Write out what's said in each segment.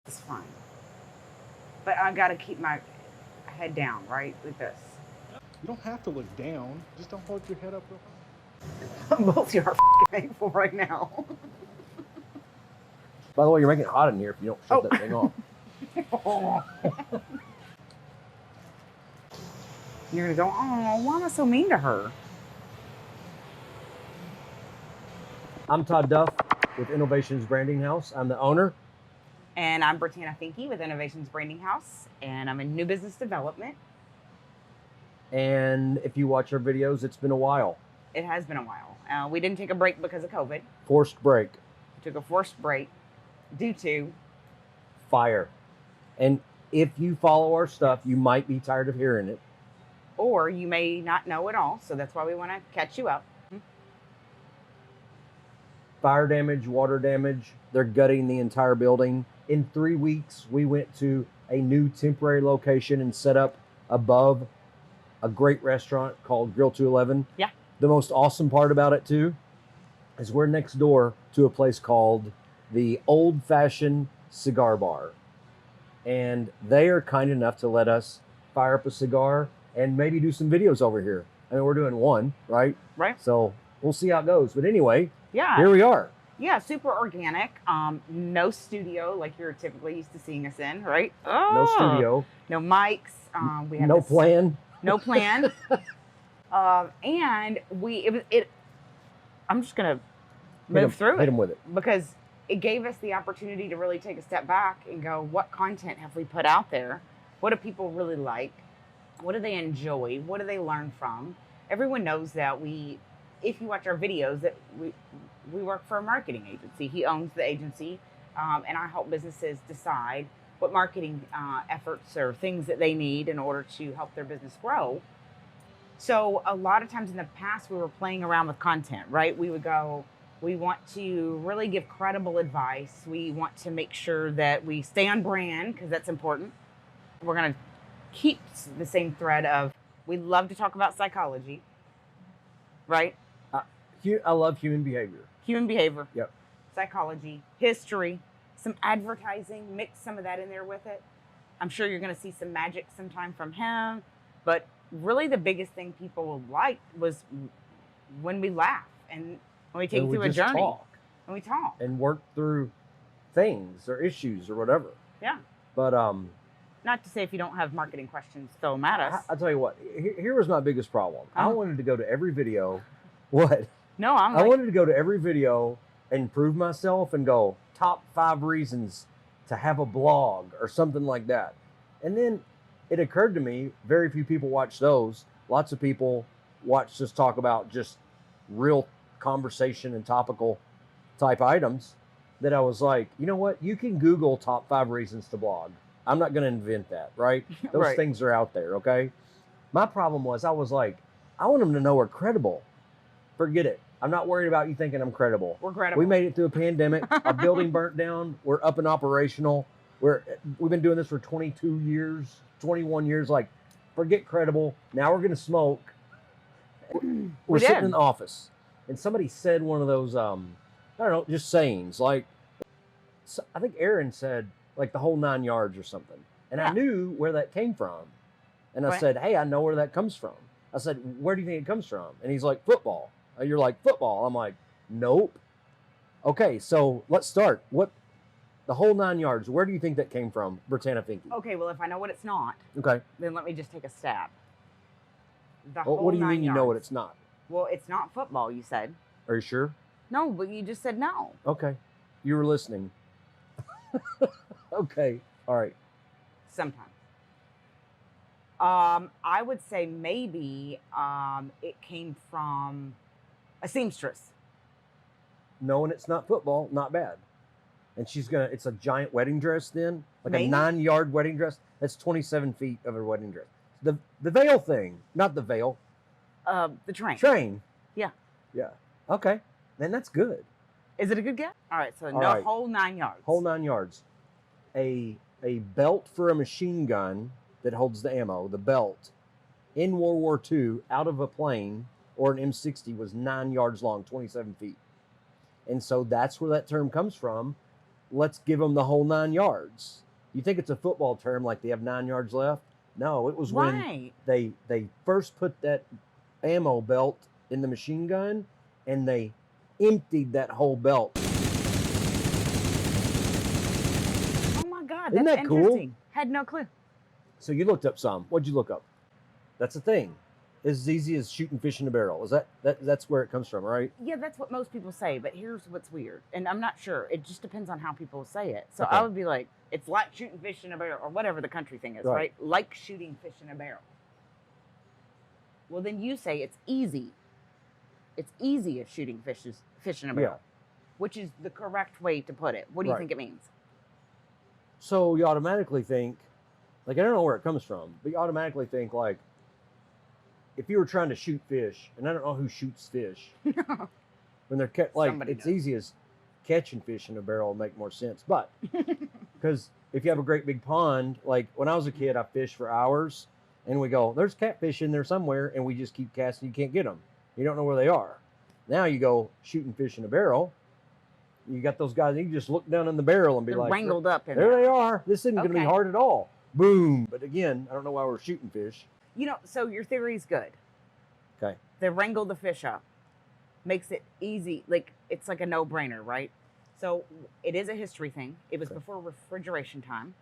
It's fine. But I got to keep my head down, right, with this. You don't have to look down. Just don't hold your head up real high. Both you are painful right now. By the way, you're making it hot in here if you don't shut that thing off. You're going to go, oh, why am I so mean to her? I'm Todd Duff with Innovations Branding House. I'm the owner. And I'm Brittana Finke with Innovations Branding House, and I'm in new business development. And if you watch our videos, it's been a while. It has been a while. We didn't take a break because of COVID. Forced break. We took a forced break due to fire. And if you follow our stuff, you might be tired of hearing it. Or you may not know it all, so that's why we want to catch you up. Fire damage, water damage, they're gutting the entire building. In 3 weeks, we went to a new temporary location and set up above a great restaurant called Grill 211. Yeah. The most awesome part about it, too, is we're next door to a place called the Old Fashioned Cigar Bar. And they are kind enough to let us fire up a cigar and maybe do some videos over here. I mean, we're doing one, right? Right. So we'll see how it goes. But anyway, yeah, here we are. Yeah, super organic. No studio like you're typically used to seeing us in, right? No studio. No mics. We have no plan. No plan. And I'm just gonna move through it. Hit them with it. Because it gave us the opportunity to really take a step back and go, what content have we put out there? What do people really like? What do they enjoy? What do they learn from? Everyone knows that if you watch our videos, that we work for a marketing agency. He owns the agency, and I help businesses decide what marketing efforts or things that they need in order to help their business grow. So a lot of times in the past, we were playing around with content, right? We would go, we want to really give credible advice. We want to make sure that we stay on brand because that's important. We're going to keep the same thread of, we love to talk about psychology, right? I love human behavior. Human behavior. Yep. Psychology, history, some advertising, mix some of that in there with it. I'm sure you're going to see some magic sometime from him. But really the biggest thing people liked was when we laugh and when we take you through a journey. And we talk. And work through things or issues or whatever. Yeah. But not to say if you don't have marketing questions, throw them at us. I'll tell you what, here was my biggest problem. I wanted to go to every video. What? No, I wanted to go to every video and prove myself and go top 5 reasons to have a blog or something like that. And then it occurred to me, very few people watch those. Lots of people watch us talk about just real conversation and topical type items, that I was like, you know what? You can Google top 5 reasons to blog. I'm not going to invent that, right? Those right. things are out there, okay? My problem was, I was like, I want them to know we're credible. Forget it. I'm not worried about you thinking I'm credible. We're credible. We made it through a pandemic. Our building burnt down. We're up and operational. We've been doing this for 22 years, 21 years. Like, forget credible. Now we're going to smoke. We're sitting in the office. And somebody said one of those, I don't know, just sayings. Like, I think Aaron said, like, the whole 9 yards or something. And I knew where that came from. And I said, hey, I know where that comes from. I said, where do you think it comes from? And he's like, football. You're like, football. I'm like, nope. Okay, so let's start. The whole 9 yards, where do you think that came from, Brittana Finke? Okay, well, if I know what it's not, okay, then let me just take a stab. What do you mean you know what it's not? Well, it's not football, you said. Are you sure? No, but you just said no. Okay, you were listening. Okay, all right. Sometimes. I would say maybe it came from a seamstress. Knowing it's not football, not bad. And it's a giant wedding dress then? Like maybe? A 9-yard wedding dress? That's 27 feet of a wedding dress. The veil thing, not the veil. The train. Train. Yeah. Yeah. Okay. Then that's good. Is it a good guess? All right, so whole 9 yards. Whole 9 yards. A belt for a machine gun that holds the ammo, the belt, in World War II, out of a plane or an M60 was 9 yards long, 27 feet. And so that's where that term comes from. let's give them the whole 9 yards. You think it's a football term, like they have 9 yards left? No, it was when Right. they first put that ammo belt in the machine gun, and they emptied that whole belt. Oh my God, Isn't that's that cool? interesting. Had no clue. So you looked up some. What'd you look up? That's a thing. It's as easy as shooting fish in a barrel. Is that's where it comes from, right? Yeah, that's what most people say, but here's what's weird. And I'm not sure. It just depends on how people say it. So Okay. I would be like, it's like shooting fish in a barrel, or whatever the country thing is, Right. right? Like shooting fish in a barrel. Well, then you say it's easy. It's easy as shooting fish in a barrel, which is the correct way to put it. What do you Right. think it means? So you automatically think, like, I don't know where it comes from, but you automatically think, like, if you were trying to shoot fish, and I don't know who shoots fish, when they're like, Somebody it's does. easy as catching fish in a barrel would make more sense. But because if you have a great big pond, like when I was a kid, I fished for hours, and we go, there's catfish in there somewhere, and we just keep casting. You can't get them. You don't know where they are. Now you go shooting fish in a barrel. You got those guys. You can just look down in the barrel and be They're like, wrangled up in there there. they are. This isn't going to be Okay. hard at all. Boom. But again, I don't know why we're shooting fish. You know, so your theory's good. Okay. They wrangle the fish up. Makes it easy. Like, it's like a no-brainer, right? So it is a history thing. It was Okay. before refrigeration time.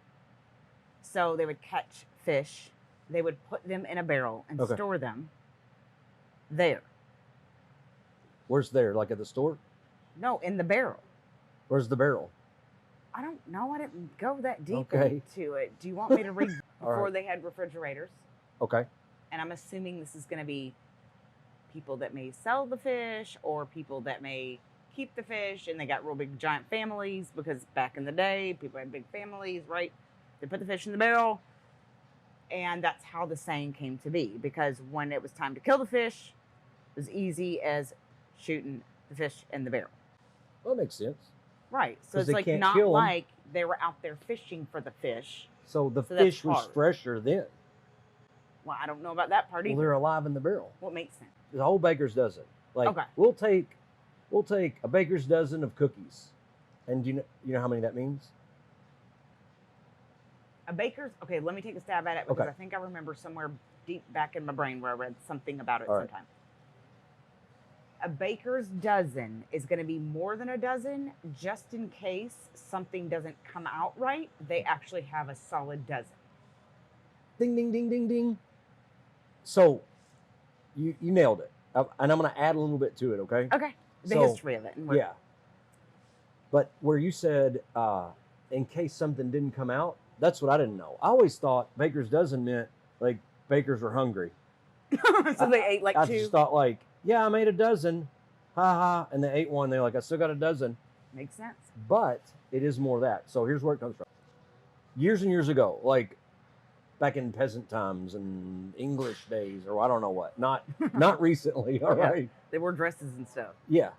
So they would catch fish. They would put them in a barrel and Okay. store them there. Where's there? Like at the store? No, in the barrel. Where's the barrel? I don't know. I didn't go that deep Okay. into it. Do you want me to read All before right. they had refrigerators? Okay. And I'm assuming this is going to be people that may sell the fish or people that may keep the fish, and they got real big giant families, because back in the day people had big families, right? They put the fish in the barrel, and that's how the saying came to be, because when it was time to kill the fish, it was easy as shooting the fish in the barrel. Well, that makes sense. Right. So 'Cause it's they like can't not kill 'em. like they were out there fishing for the fish. So the So that's fish was hard. fresher then. Well, I don't know about that part Well, either. they're alive in the barrel. What makes sense? The whole baker's dozen. Like, Okay. we'll take a baker's dozen of cookies, and do you know how many that means? A baker's, okay, let me take a stab at it, because Okay. I think I remember somewhere deep back in my brain where I read something about it All right. sometime. A baker's dozen is going to be more than a dozen, just in case something doesn't come out right. They actually have a solid dozen. Ding, ding, ding, ding, ding. So, you nailed it. And I'm going to add a little bit to it, okay? Okay. The So, history of it. And Yeah. But where you said, in case something didn't come out, that's what I didn't know. I always thought baker's dozen meant, like, bakers were hungry. So they ate like I two. just thought, like, yeah, I made a dozen. Ha ha. And they ate one. They're like, I still got a dozen. Makes sense. But it is more that. So here's where it comes from. Years and years ago, like back in peasant times and English days, or I don't know what. Not recently, all Yeah. right? They wore dresses and stuff. Yeah.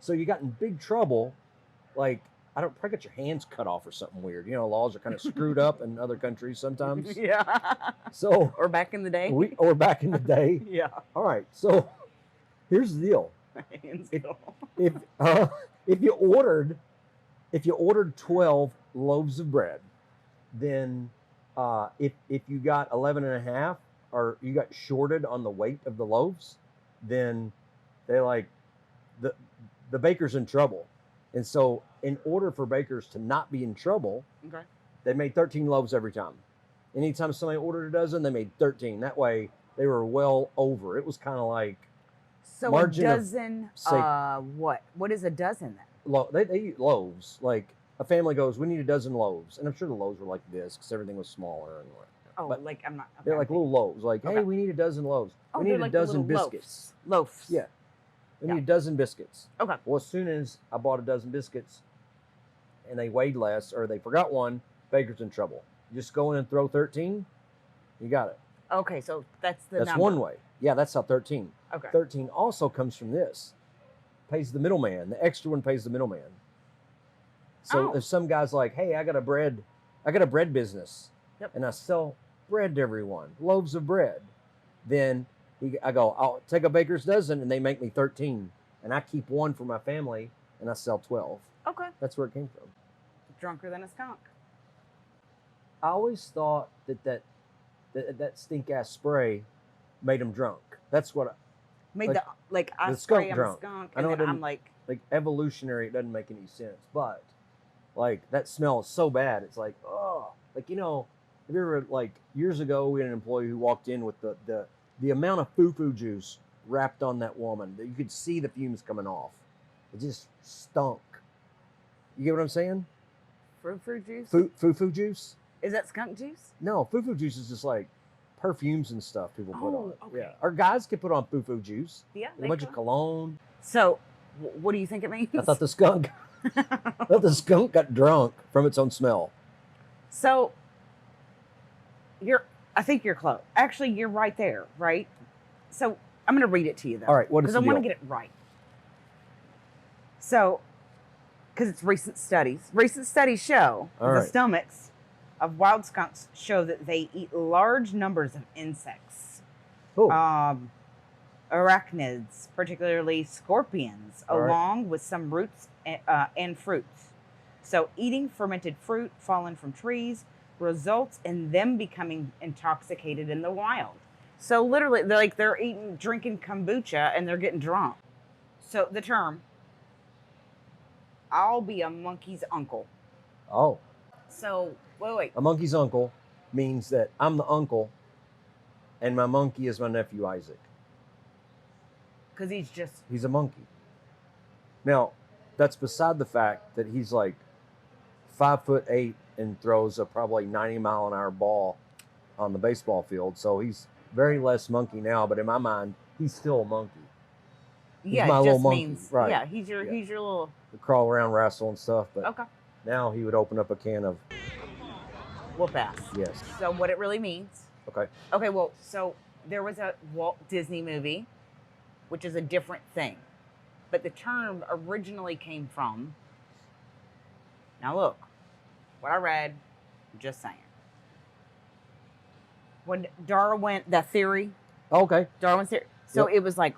So you got in big trouble, like, I don't probably got your hands cut off or something weird. You know, laws are kind of screwed up in other countries sometimes. Yeah. So Or back in the day. or back in the day. Yeah. All right. So here's the deal. Hands If- go. If you ordered 12 loaves of bread, then if you got 11 and a half, or you got shorted on the weight of the loaves, then they're like, the baker's in trouble. And so in order for bakers to not be in trouble, Okay. they made 13 loaves every time. Anytime somebody ordered a dozen, they made 13. That way they were well over. It was kind of like, So Margin a of dozen, safety. what? What is a dozen then? they eat loaves. Like a family goes, we need a dozen loaves. And I'm sure the loaves were like this because everything was smaller. And Oh, But like I'm not. Okay, they're like okay. little loaves. Like, hey, Okay. we need a dozen loaves. Oh, we they're need like a the dozen little biscuits. Loaves. Yeah. We Yeah. need a dozen biscuits. Okay. Well, as soon as I bought a dozen biscuits and they weighed less or they forgot one, baker's in trouble. Just go in and throw 13, you got it. Okay, so that's the That's number. one way. Yeah, that's how 13. Okay. 13 also comes from this. Pays the middleman. The extra one pays the middleman. So Oh. if some guy's like, hey, I got a bread business, Yep. and I sell bread to everyone, loaves of bread, then I go, I'll take a baker's dozen, and they make me 13, and I keep one for my family, and I sell 12. Okay. That's where it came from. drunker than a skunk. I always thought that stink ass spray made him drunk. That's what Made Like, I the spray skunk him drunk. a skunk, I know and it then I'm didn't- like, like evolutionary. It doesn't make any sense, but like that smell is so bad. It's like, oh, like have you ever like years ago we had an employee who walked in with the amount of foo-foo juice wrapped on that woman that you could see the fumes coming off. It just stunk. You get what I'm saying? fruit juice. Foo-foo juice? Is that skunk juice? No, foo-foo juice is just like perfumes and stuff people put on. Oh, okay. Yeah, or guys can put on foo-foo juice. Yeah. A bunch of cologne. So, what do you think it means? I thought the skunk got drunk from its own smell. So, I think you're close. Actually, you're right there, right? So, I'm going to read it to you, though. All right, what is Because the I want to deal? get it right. So, because it's recent studies. Recent studies show All that right. the stomachs of wild skunks show that they eat large numbers of insects. Cool. Arachnids, particularly scorpions, All right. along with some roots and fruits. So, eating fermented fruit fallen from trees results in them becoming intoxicated in the wild. So, literally, they're drinking kombucha and they're getting drunk. So, the term, I'll be a monkey's uncle. Oh, So, wait. a monkey's uncle means that I'm the uncle, and my monkey is my nephew Isaac. Because He's a monkey. Now, that's beside the fact that he's like 5'8" and throws a probably 90-mile-an-hour ball on the baseball field. So he's very less monkey now, but in my mind, he's still a monkey. yeah, my it little just monkey, means, right. yeah, he's your little, To crawl around, wrestle, and stuff. But okay, now he would open up a can of whoop ass. yes. So, what it really means. Okay. Okay, well, so there was a Walt Disney movie, which is a different thing. But the term originally came from, now look, what I read, I'm just saying. When Darwin's theory, so Yep. it was like,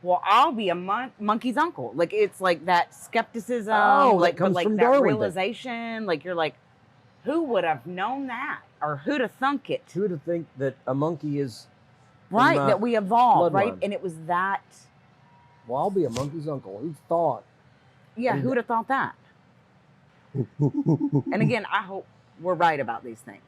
well, I'll be a monkey's uncle. Like, it's like that skepticism, Oh, that like, comes but like from that Darwin then. realization, like you're like, who would have known that? Or who'd have thunk it? Who would think that a monkey is Right, my that we evolved, right? bloodline. And it was that, well, I'll be a monkey's uncle. Who thought? yeah, And who would have thought that? And again, I hope we're right about these things.